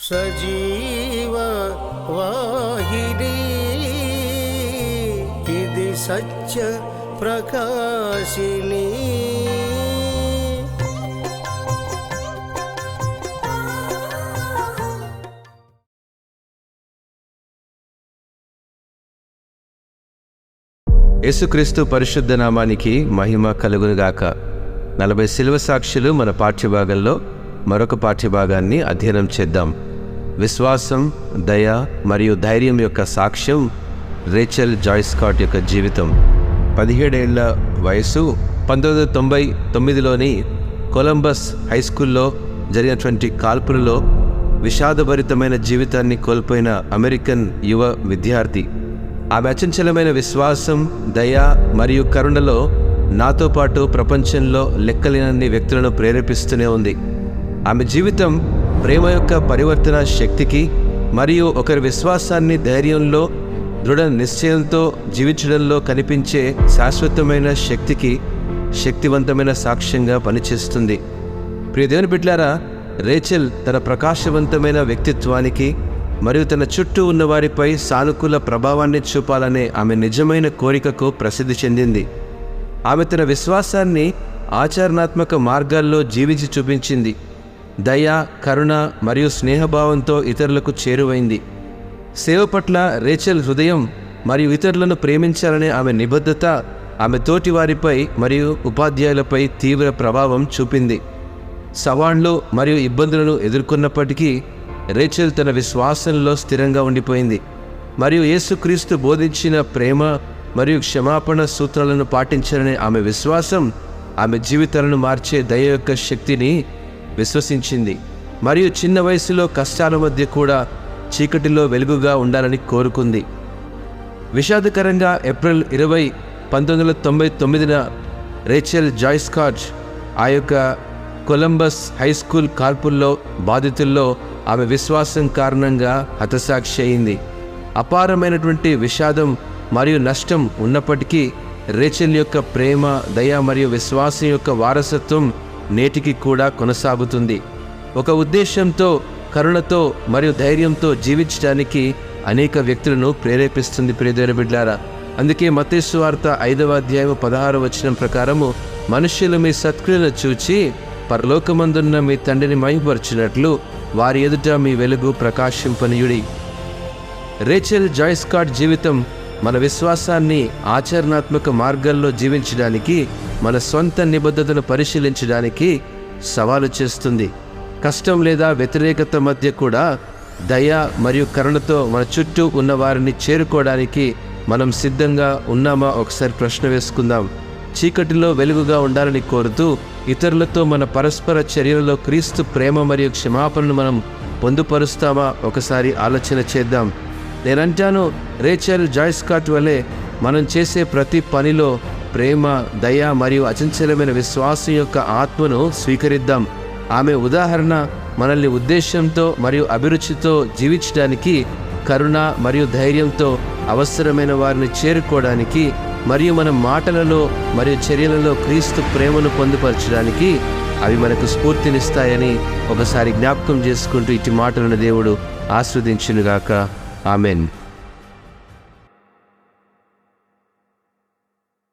సజీవ వాహిని ఇది సత్య ప్రకాశిని. యేసుక్రీస్తు పరిశుద్ధ నామానికి మహిమ కలుగునుగాక. 40 శిలువ సాక్షులు మన పాఠ్యభాగంలో మరొక పాఠ్యభాగాన్ని అధ్యయనం చేద్దాం. విశ్వాసం, దయ మరియు ధైర్యం యొక్క సాక్ష్యం రేచల్ జాయ్ స్కాట్ యొక్క జీవితం. 17 ఏళ్ల వయసు 1999లోని కొలంబస్ హై స్కూల్లో జరిగినటువంటి కాల్పులలో విషాదభరితమైన జీవితాన్ని కోల్పోయిన అమెరికన్ యువ విద్యార్థి. ఆమె అచంచలమైన విశ్వాసం, దయ మరియు కరుణలో నాతో పాటు ప్రపంచంలో లెక్కలేనన్ని వ్యక్తులను ప్రేరేపిస్తూనే ఉంది. ఆమె జీవితం ప్రేమ యొక్క పరివర్తన శక్తికి మరియు ఒకరి విశ్వాసాన్ని ధైర్యంలో, దృఢ నిశ్చయంతో జీవించడంలో కనిపించే శాశ్వతమైన శక్తికి శక్తివంతమైన సాక్ష్యంగా పనిచేస్తుంది. ప్రియ దేవుని బిడ్డలారా, రేచల్ తన ప్రకాశవంతమైన వ్యక్తిత్వానికి మరియు తన చుట్టూ ఉన్న వారిపై సానుకూల ప్రభావాన్ని చూపాలనే ఆమె నిజమైన కోరికకు ప్రసిద్ధి చెందింది. ఆమె తన విశ్వాసాన్ని ఆచరణాత్మక మార్గాల్లో జీవించి చూపించింది. దయ, కరుణ మరియు స్నేహభావంతో ఇతరులకు చేరువైంది. సేవ పట్ల రేచల్ హృదయం మరియు ఇతరులను ప్రేమించాలనే ఆమె నిబద్ధత ఆమె తోటి వారిపై మరియు ఉపాధ్యాయులపై తీవ్ర ప్రభావం చూపింది. సవాళ్లు మరియు ఇబ్బందులను ఎదుర్కొన్నప్పటికీ రేచల్ తన విశ్వాసంలో స్థిరంగా ఉండిపోయింది మరియు యేసుక్రీస్తు బోధించిన ప్రేమ మరియు క్షమాపణ సూత్రాలను పాటించాలనే ఆమె విశ్వాసం ఆమె జీవితాలను మార్చే దయ యొక్క శక్తిని విశ్వసించింది. మరియు చిన్న వయసులో కష్టాల మధ్య కూడా చీకటిలో వెలుగుగా ఉండాలని కోరుకుంది. విషాదకరంగా ఏప్రిల్ 20, 1999న రేచల్ జాయ్ స్కాట్ ఆ యొక్క కొలంబస్ హై స్కూల్ కాల్పుల్లో బాధితుల్లో ఆమె విశ్వాసం కారణంగా హతసాక్షి అయింది. అపారమైనటువంటి విషాదం మరియు నష్టం ఉన్నప్పటికీ రేచల్ యొక్క ప్రేమ, దయ మరియు విశ్వాసం యొక్క వారసత్వం నేటికి కూడా కొనసాగుతుంది. ఒక ఉద్దేశంతో, కరుణతో మరియు ధైర్యంతో జీవించడానికి అనేక వ్యక్తులను ప్రేరేపిస్తుంది. ప్రియదేవుని బిడ్డలారా, అందుకే మత్తయి సువార్త 5వ అధ్యాయం 16వ వచనం ప్రకారము మనుష్యులు మీ సత్క్రియలను చూచి పరలోకమందున్న మీ తండ్రిని మహిమపరచినట్లు వారి ఎదుట మీ వెలుగు ప్రకాశింపనీయుడి. రేచల్ జాయ్ స్కాట్ జీవితం మన విశ్వాసాన్ని ఆచరణాత్మక మార్గాల్లో జీవించడానికి, మన సొంత నిబద్ధతను పరిశీలించడానికి సవాలు చేస్తుంది. కష్టం లేదా వ్యతిరేకత మధ్య కూడా దయ మరియు కరుణతో మన చుట్టూ ఉన్న వారిని చేరుకోవడానికి మనం సిద్ధంగా ఉన్నామా? ఒకసారి ప్రశ్న వేసుకుందాం. చీకటిలో వెలుగుగా ఉండాలని కోరుతూ ఇతరులతో మన పరస్పర చర్యలలో క్రీస్తు ప్రేమ మరియు క్షమాపణను మనం పొందుపరుస్తామా? ఒకసారి ఆలోచన చేద్దాం. నేనంటాను, రేచల్ జాయ్ స్కాట్ వలె మనం చేసే ప్రతి పనిలో ప్రేమ, దయ మరియు అచంచలమైన విశ్వాసం యొక్క ఆత్మను స్వీకరిద్దాం. ఆమె ఉదాహరణ మనల్ని ఉద్దేశంతో మరియు అభిరుచితో జీవించడానికి, కరుణ మరియు ధైర్యంతో అవసరమైన వారిని చేరుకోవడానికి మరియు మన మాటలలో మరియు చర్యలలో క్రీస్తు ప్రేమను పొందుపరచడానికి అవి మనకు స్ఫూర్తినిస్తాయని ఒకసారి జ్ఞాపకం చేసుకుంటూ ఇటు మాటలను దేవుడు ఆస్వాదించునుగాక. ఆమెన్.